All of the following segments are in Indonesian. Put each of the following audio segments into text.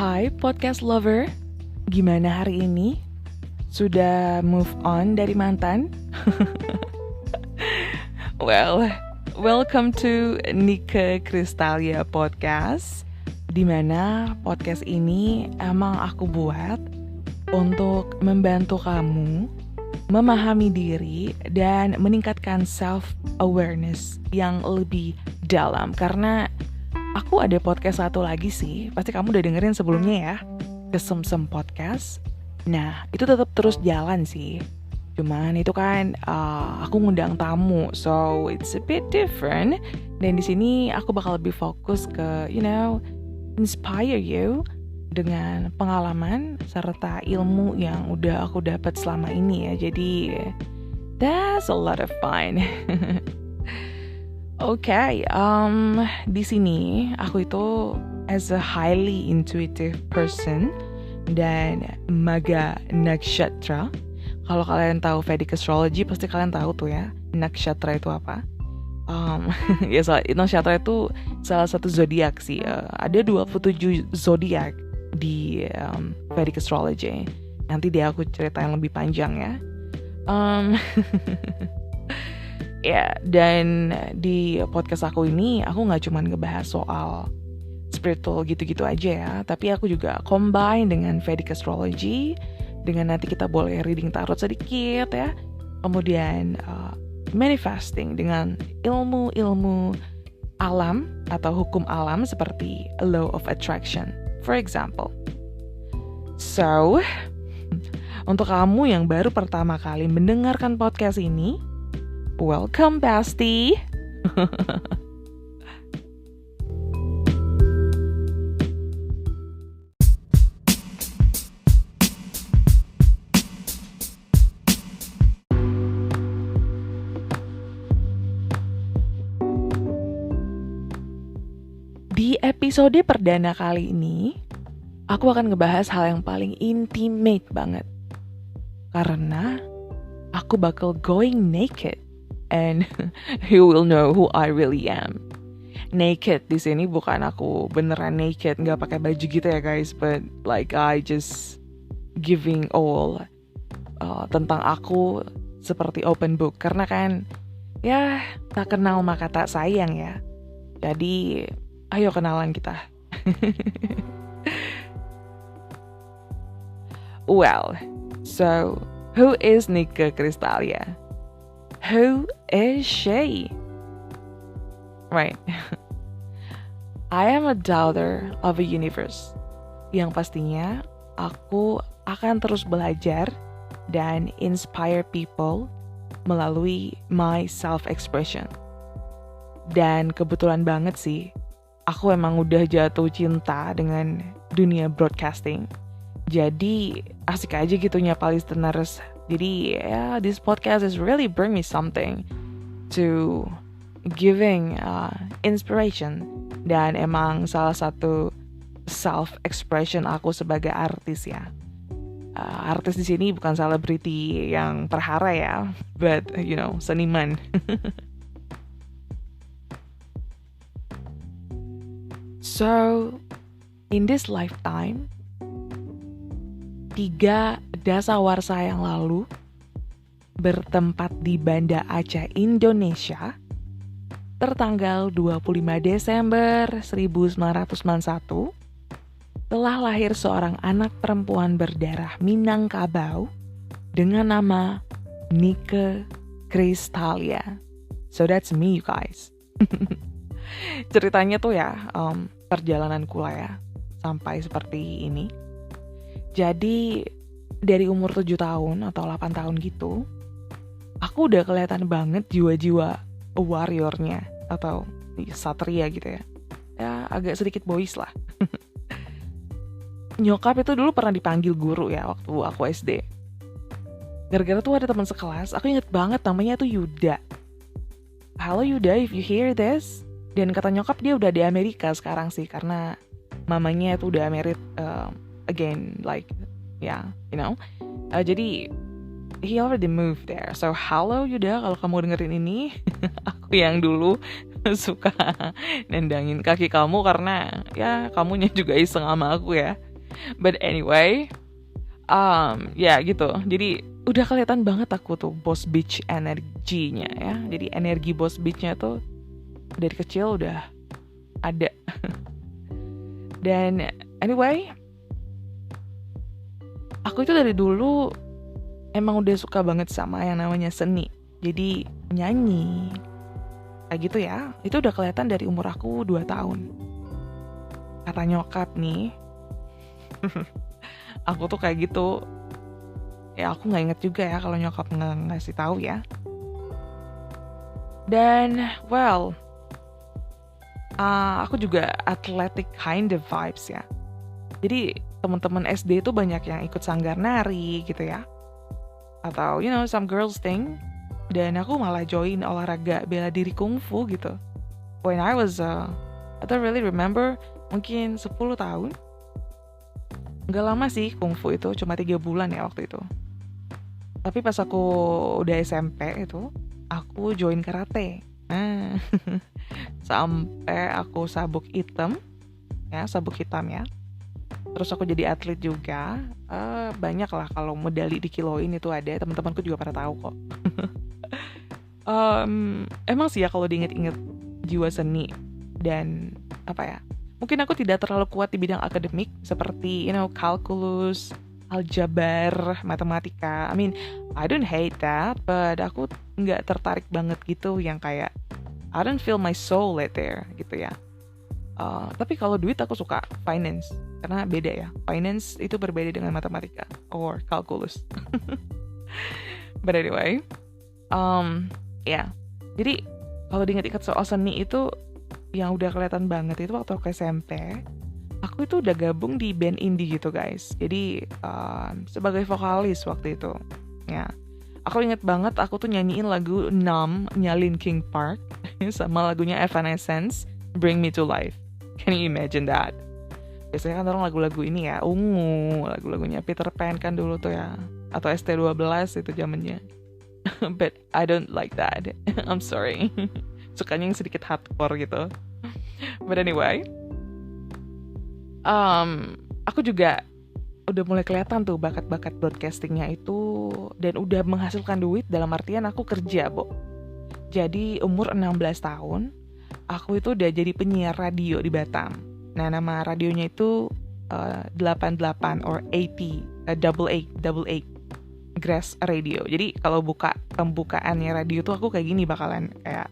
Hai podcast lover, gimana hari ini? Sudah move on dari mantan? Well, welcome to Nika Kristalia Podcast, dimana podcast ini emang aku buat untuk membantu kamu memahami diri dan meningkatkan self-awareness yang lebih dalam. Karena aku ada podcast satu lagi sih, pasti kamu udah dengerin sebelumnya ya, Kesemsem Podcast. Nah, itu tetap terus jalan sih. Cuman itu kan aku ngundang tamu, so it's a bit different. Dan di sini aku bakal lebih fokus ke, inspire you dengan pengalaman serta ilmu yang udah aku dapat selama ini ya. Jadi that's a lot of fun. Okay, di sini aku itu as a highly intuitive person dan maga nakshatra. Kalau kalian tahu Vedic astrology pasti kalian tahu tuh ya, nakshatra itu apa. Nakshatra itu salah satu zodiak sih. Ada 27 zodiak di Vedic astrology. Nanti dia aku ceritain lebih panjang ya. Ya, dan di podcast aku ini aku gak cuma ngebahas soal spiritual gitu-gitu aja ya, tapi aku juga combine dengan Vedic astrology, dengan nanti kita boleh reading tarot sedikit ya, kemudian manifesting dengan ilmu-ilmu alam atau hukum alam seperti law of attraction, for example. So, untuk kamu yang baru pertama kali mendengarkan podcast ini, welcome, Basti. Di episode perdana kali ini, aku akan ngebahas hal yang paling intimate banget. Karena aku bakal going naked. And you will know who I really am. Naked di sini bukan aku beneran naked, nggak pakai baju gitu ya guys, but like I just giving all tentang aku seperti open book. Karena kan ya tak kenal maka tak sayang ya. Jadi ayo kenalan kita. Well, so who is Nika Kristalia? Who is she? Right. I am a daughter of a universe. Yang pastinya aku akan terus belajar dan inspire people melalui my self-expression. Dan kebetulan banget sih, aku emang udah jatuh cinta dengan dunia broadcasting. Jadi asik aja gitu nyapa listeners. Jadi this podcast is really bring me something to giving inspiration. Dan emang salah satu self-expression aku sebagai artis ya. Artis di sini bukan selebriti yang perhara ya, but seniman. So, in this lifetime, 3 dasawarsa yang lalu bertempat di Banda Aceh, Indonesia, tertanggal 25 Desember 1991, telah lahir seorang anak perempuan berdarah Minangkabau dengan nama Nika Kristalia. So that's me, you guys. Ceritanya tuh ya, perjalananku lah ya, sampai seperti ini. Jadi dari umur 7 tahun atau 8 tahun gitu, aku udah kelihatan banget jiwa-jiwa warriornya atau satria gitu ya. Ya agak sedikit boys lah. Nyokap itu dulu pernah dipanggil guru ya waktu aku SD. Gara-gara tuh ada teman sekelas, aku inget banget namanya tuh Yuda. Halo Yuda, if you hear this. Dan kata nyokap dia udah di Amerika sekarang sih, karena mamanya tuh udah married again, like jadi he already moved there. So halo Yuda, kalau kamu dengerin ini, aku yang dulu suka nendangin kaki kamu karena ya kamunya juga iseng sama aku ya. But anyway, ya gitu. Jadi udah kelihatan banget aku tuh boss bitch energinya ya. Jadi energi boss bitchnya tuh dari kecil udah ada. Dan anyway, aku itu dari dulu emang udah suka banget sama yang namanya seni. Jadi nyanyi kayak gitu ya. Itu udah kelihatan dari umur aku 2 tahun. Kata nyokap nih, aku tuh kayak gitu. Ya aku nggak inget juga ya kalau nyokap ngasih tahu ya. Dan well, aku juga athletic kind of vibes ya. Jadi teman-teman SD itu banyak yang ikut sanggar nari gitu ya, atau you know some girls thing. Dan aku malah join olahraga bela diri kungfu gitu. When I was I don't really remember, mungkin 10 tahun. Nggak lama sih kungfu itu, cuma 3 bulan ya waktu itu. Tapi pas aku udah SMP itu, aku join karate. Sampai aku sabuk hitam ya. Terus aku jadi atlet juga. Banyak lah kalau medali di kiloin itu ada. Teman-temanku juga pada tahu kok. Emang sih ya kalau diinget-inget jiwa seni dan apa ya, mungkin aku tidak terlalu kuat di bidang akademik seperti you know kalkulus, aljabar, matematika. I mean, I don't hate that, but aku nggak tertarik banget gitu yang kayak I don't feel my soul right there gitu ya. Tapi kalau duit aku suka finance karena beda ya. Finance itu berbeda dengan matematika or kalkulus. But anyway, ya. Jadi kalau diingat-ingat soal seni itu yang udah kelihatan banget itu waktu aku SMP. Aku itu udah gabung di band indie gitu guys. Jadi sebagai vokalis waktu itu. Ya. Aku inget banget aku tuh nyanyiin lagu Numb-nya Linkin Park sama lagunya Evanescence, Bring Me to Life. Can you imagine that? Biasanya kan orang lagu-lagu ini ya, ungu, lagu-lagunya Peter Pan kan dulu tuh ya, atau ST12 itu zamannya. But I don't like that. I'm sorry. Sukanya yang sedikit hardcore gitu. But anyway, aku juga udah mulai kelihatan tuh bakat-bakat broadcastingnya itu, dan udah menghasilkan duit dalam artian aku kerja, Bo. Jadi umur 16 tahun, aku itu udah jadi penyiar radio di Batam. Nah, nama radionya itu 88 or 80, double eight Grass Radio. Jadi kalau pembukaannya radio tuh aku kayak gini bakalan kayak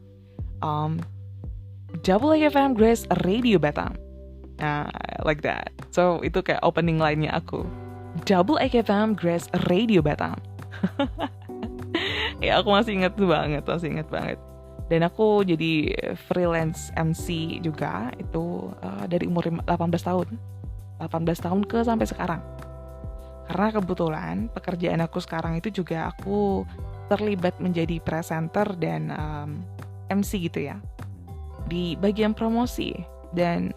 Double A FM Grass Radio Batam. Like that. So itu kayak opening line-nya aku. Double A FM Grass Radio Batam. Ya aku masih inget banget. Dan aku jadi freelance MC juga itu dari umur 18 tahun. 18 tahun ke sampai sekarang. Karena kebetulan pekerjaan aku sekarang itu juga aku terlibat menjadi presenter dan MC gitu ya. Di bagian promosi. Dan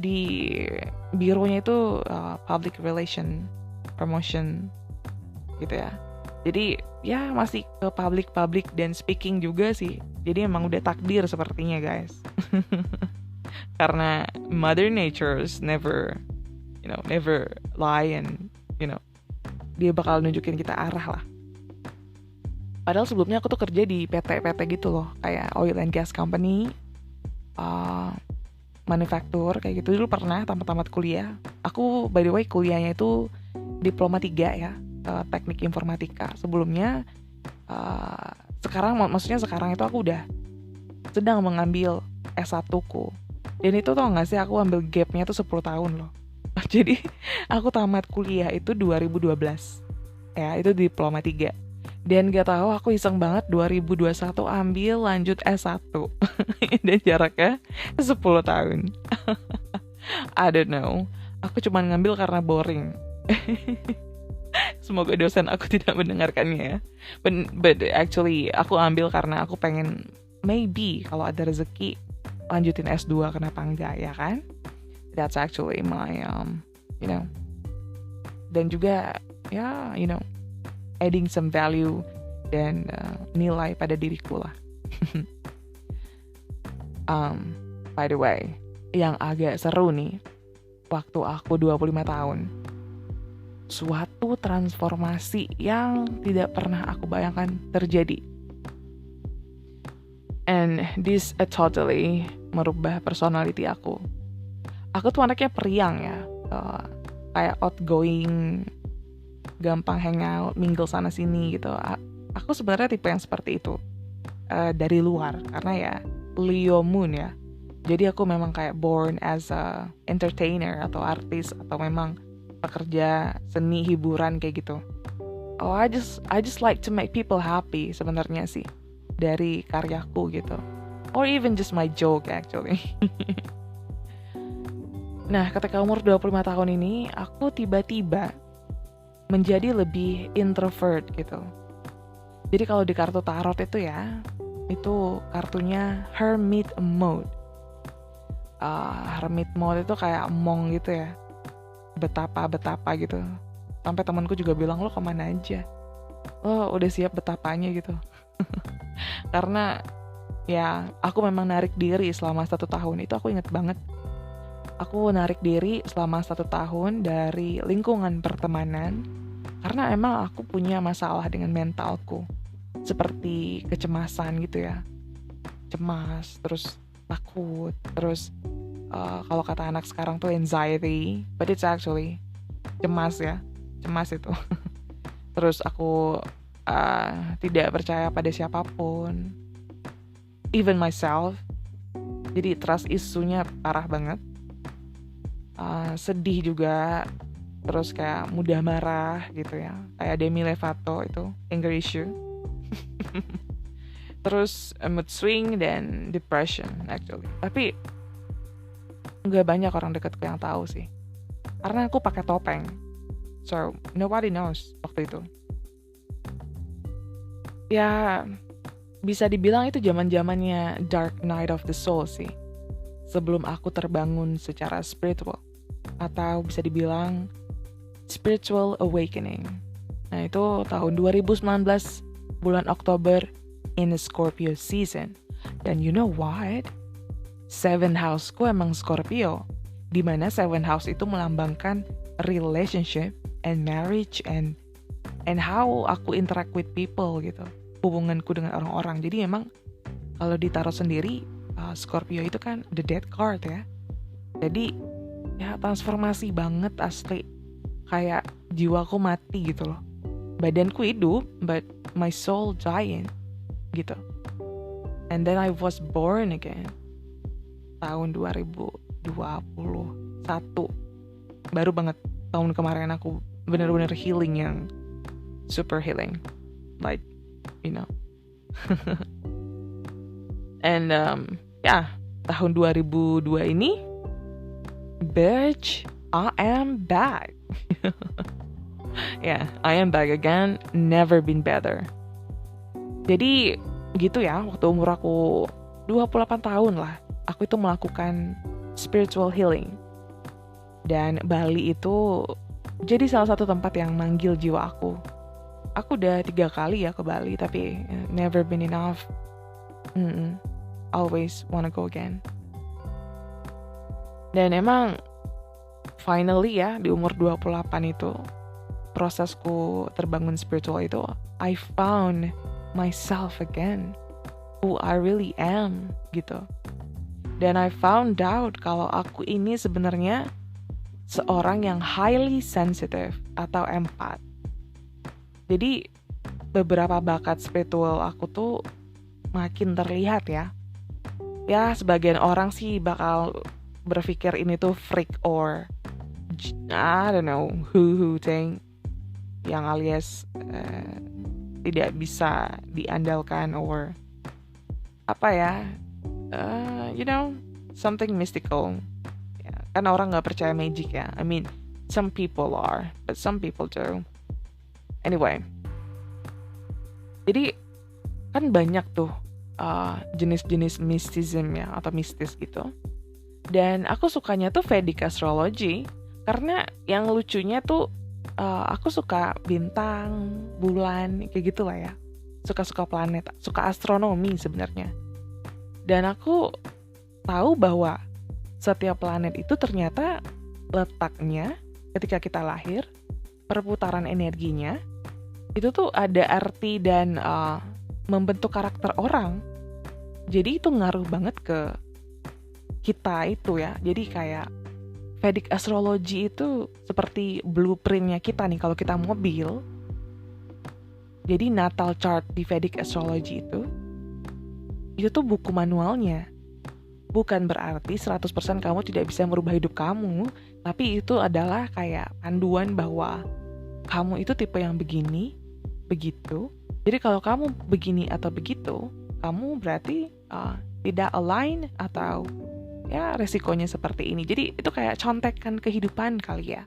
di bironya itu public relation promotion gitu ya. Jadi ya masih ke public dan speaking juga sih. Jadi emang udah takdir sepertinya guys. Karena Mother Nature's never lie, and dia bakal nunjukin kita arah lah. Padahal sebelumnya aku tuh kerja di PT gitu loh, kayak oil and gas company, manufaktur kayak gitu dulu pernah tamat kuliah. Aku by the way kuliahnya itu diploma 3 ya, teknik informatika. Sebelumnya sekarang itu aku udah sedang mengambil S1ku. Dan itu tau gak sih, aku ambil gapnya tuh 10 tahun loh. Jadi aku tamat kuliah itu 2012. Ya, itu diploma 3. Dan gak tahu aku iseng banget 2021 ambil lanjut S1. Dan jaraknya 10 tahun. I don't know. Aku cuma ngambil karena boring. Semoga dosen aku tidak mendengarkannya ya. But actually aku ambil karena aku pengen maybe kalau ada rezeki lanjutin S2, kenapa enggak ya kan? That's actually my dan juga adding some value dan nilai pada diriku lah. By the way, yang agak seru nih, waktu aku 25 tahun. Suatu transformasi yang tidak pernah aku bayangkan terjadi. And this totally merubah personality aku. Aku tuh anaknya periang ya, kayak outgoing, gampang hangout, mingle sana sini gitu. Aku sebenarnya tipe yang seperti itu dari luar, karena ya Leo Moon ya. Jadi aku memang kayak born as a entertainer atau artis atau memang pekerja seni hiburan kayak gitu. Oh, I just like to make people happy sebenarnya sih dari karyaku gitu. Or even just my joke actually. Nah, ketika umur 25 tahun ini, aku tiba-tiba menjadi lebih introvert gitu. Jadi kalau di kartu tarot itu ya, itu kartunya Hermit Mode. Hermit Mode itu kayak monk gitu ya, betapa gitu. Sampai temanku juga bilang, lo kemana aja, lo udah siap betapanya gitu. Karena ya aku memang narik diri selama 1 tahun. Itu aku inget banget. Aku narik diri selama 1 tahun dari lingkungan pertemanan karena emang aku punya masalah dengan mentalku, seperti kecemasan gitu ya, cemas, terus takut, terus kalau kata anak sekarang tuh anxiety, but it's actually cemas ya, cemas itu. Terus aku tidak percaya pada siapapun, even myself. Jadi trust isunya parah banget. Sedih juga, terus kayak mudah marah gitu ya, kayak Demi Lovato itu, anger issue. Terus mood swing dan depression actually. Tapi nggak banyak orang dekatku yang tahu sih, karena aku pakai topeng, so nobody knows waktu itu. Ya bisa dibilang itu zaman-zamannya Dark Night of the Soul sih, sebelum aku terbangun secara spiritual, atau bisa dibilang spiritual awakening. Nah itu tahun 2019 bulan Oktober in the Scorpio season. Dan you know what? 7 house-ku emang Scorpio, dimana 7 house itu melambangkan relationship and marriage and how aku interact with people gitu, hubunganku dengan orang-orang. Jadi emang kalau ditaruh sendiri, Scorpio itu kan the death card ya. Jadi ya transformasi banget asli, kayak jiwaku mati gitu loh, badanku hidup but my soul dying gitu. And then I was born again tahun 2021, baru banget tahun kemarin aku bener-bener healing, yang super healing, like you know. And tahun 2002 ini, bitch, I am back. Yeah, I am back again, never been better. Jadi gitu ya, waktu umur aku 28 tahun lah, aku itu melakukan spiritual healing. Dan Bali itu jadi salah satu tempat yang manggil jiwa aku. Aku udah 3 kali ya ke Bali, tapi never been enough. Always wanna go again. Dan emang finally ya, di umur 28 itu, prosesku terbangun spiritual itu, I found myself again, who I really am gitu. Dan I found out kalau aku ini sebenarnya seorang yang highly sensitive atau empath. Jadi beberapa bakat spiritual aku tuh makin terlihat ya. Ya sebagian orang sih bakal berpikir ini tuh freak or I don't know who thing, yang alias tidak bisa diandalkan or apa ya, you know, something mystical. Ya, kan orang nggak percaya magic ya. I mean, some people are, but some people do. Anyway, jadi kan banyak tuh jenis-jenis mysticism ya, atau mistis gitu. Dan aku sukanya tuh Vedic astrology, karena yang lucunya tuh aku suka bintang, bulan, kayak gitu lah ya. Suka-suka planet, suka astronomi sebenarnya. Dan aku tahu bahwa setiap planet itu ternyata letaknya ketika kita lahir, perputaran energinya, itu tuh ada arti dan membentuk karakter orang. Jadi itu ngaruh banget ke kita itu ya. Jadi kayak Vedic Astrology itu seperti blueprintnya kita nih kalau kita mobil. Jadi natal chart di Vedic Astrology itu tuh buku manualnya. Bukan berarti 100% kamu tidak bisa merubah hidup kamu, tapi itu adalah kayak panduan bahwa kamu itu tipe yang begini, begitu. Jadi kalau kamu begini atau begitu, kamu berarti tidak align atau ya resikonya seperti ini. Jadi itu kayak contekan kehidupan kali ya.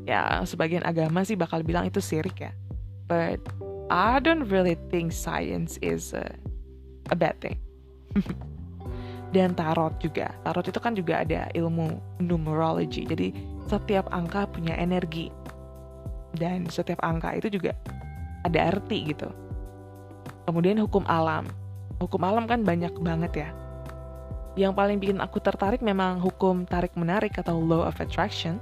Ya sebagian agama sih bakal bilang itu syirik ya. But I don't really think science is a bad thing. Dan tarot juga. Tarot itu kan juga ada ilmu numerology. Jadi setiap angka punya energi. Dan setiap angka itu juga ada arti gitu. Kemudian hukum alam. Hukum alam kan banyak banget ya. Yang paling bikin aku tertarik memang hukum tarik-menarik atau law of attraction.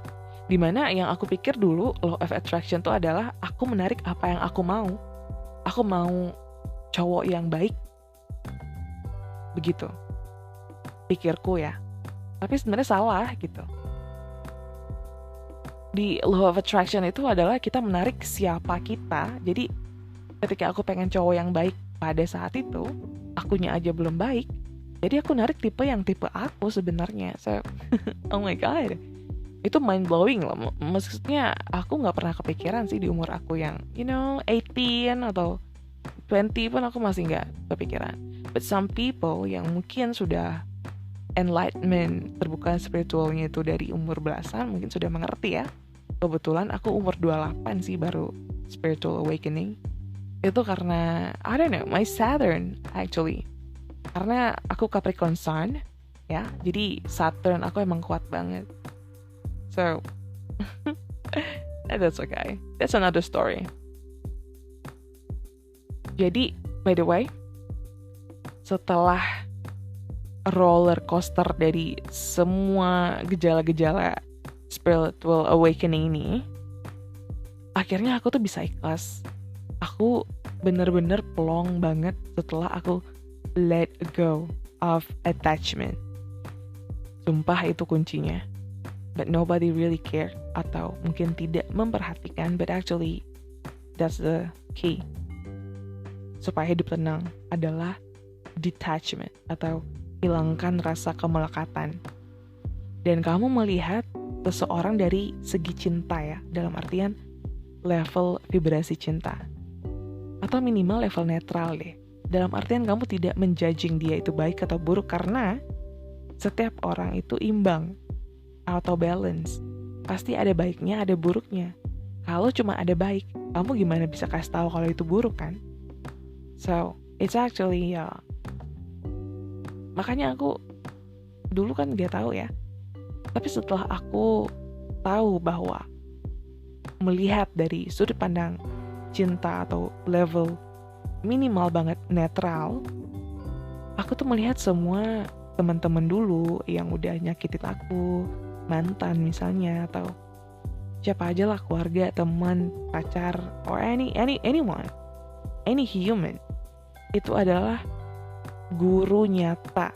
Dimana yang aku pikir dulu law of attraction itu adalah aku menarik apa yang aku mau. Aku mau cowok yang baik. Begitu. Pikirku ya. Tapi sebenarnya salah gitu. Di law of attraction itu adalah kita menarik siapa kita. Jadi ketika aku pengen cowok yang baik pada saat itu, akunya aja belum baik. Jadi aku narik tipe yang tipe aku sebenarnya. So, oh my god. Itu mind blowing loh. Maksudnya aku gak pernah kepikiran sih di umur aku yang 18 atau 20 pun aku masih gak kepikiran. But some people yang mungkin sudah enlightenment, terbuka spiritualnya itu dari umur belasan, mungkin sudah mengerti ya. Kebetulan aku umur 28 sih baru spiritual awakening. Itu karena, I don't know, my Saturn actually. Karena aku Capricorn Sun, ya. Jadi Saturn aku emang kuat banget. So, that's okay. That's another story. Jadi, by the way, setelah roller coaster dari semua gejala-gejala spiritual awakening ini, akhirnya aku tuh bisa ikhlas. Aku bener-bener plong banget setelah aku let go of attachment. Sumpah itu kuncinya. But nobody really care atau mungkin tidak memperhatikan, but actually that's the key. Supaya hidup tenang adalah detachment atau hilangkan rasa kemelekatan. Dan kamu melihat seseorang dari segi cinta ya, dalam artian level vibrasi cinta. Atau minimal level netral deh. Dalam artian kamu tidak menjudging dia itu baik atau buruk karena setiap orang itu imbang atau balance. Pasti ada baiknya, ada buruknya. Kalau cuma ada baik, kamu gimana bisa kasih tahu kalau itu buruk kan? So, it's actually makanya aku dulu kan gak tahu ya. Tapi setelah aku tahu bahwa melihat dari sudut pandang cinta atau level minimal banget netral, aku tuh melihat semua teman-teman dulu yang udah nyakitin aku, mantan misalnya, atau siapa aja lah, keluarga, teman, pacar, or anyone, any human, itu adalah guru nyata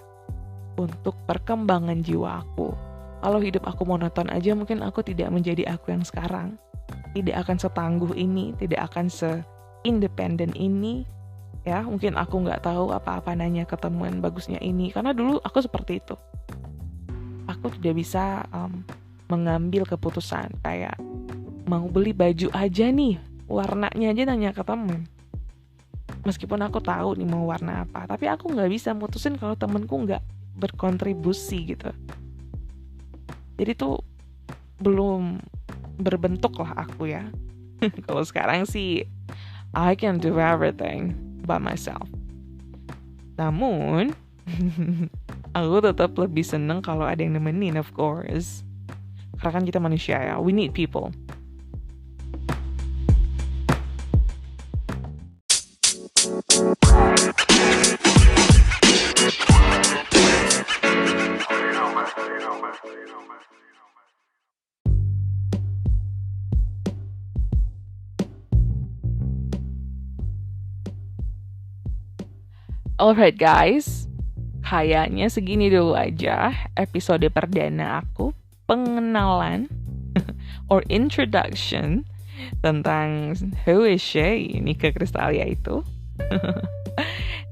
untuk perkembangan jiwa aku. Kalau hidup aku monoton aja, mungkin aku tidak menjadi aku yang sekarang. Tidak akan setangguh ini, tidak akan se-independen ini. Ya, mungkin aku nggak tahu apa-apa nanya ke teman bagusnya ini. Karena dulu aku seperti itu. Aku tidak bisa mengambil keputusan. Kayak mau beli baju aja nih, warnanya aja nanya ke teman. Meskipun aku tahu nih mau warna apa, tapi aku nggak bisa mutusin kalau temenku nggak berkontribusi gitu. Jadi tuh belum berbentuk lah aku ya. Kalau sekarang sih I can do everything by myself. Namun aku tetap lebih seneng kalau ada yang nemenin, of course. Karena kan kita manusia ya, we need people. Alright guys, kayaknya segini dulu aja episode perdana aku pengenalan or introduction tentang who is she, Nika Kristalia itu.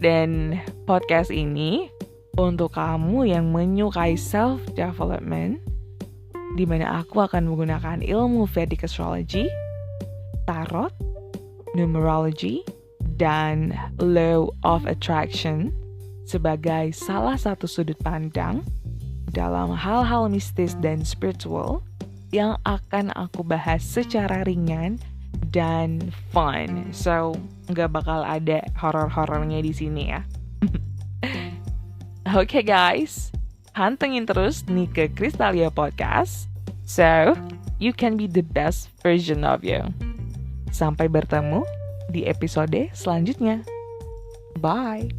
Dan podcast ini untuk kamu yang menyukai self-development, di mana aku akan menggunakan ilmu Vedic Astrology, Tarot, Numerology, dan Law of Attraction sebagai salah satu sudut pandang dalam hal-hal mistis dan spiritual yang akan aku bahas secara ringan dan fun. So, nggak bakal ada horor-horornya di sini ya. Oke guys, pantengin terus Nika Kristalia Podcast, so you can be the best version of you. Sampai bertemu di episode selanjutnya. Bye.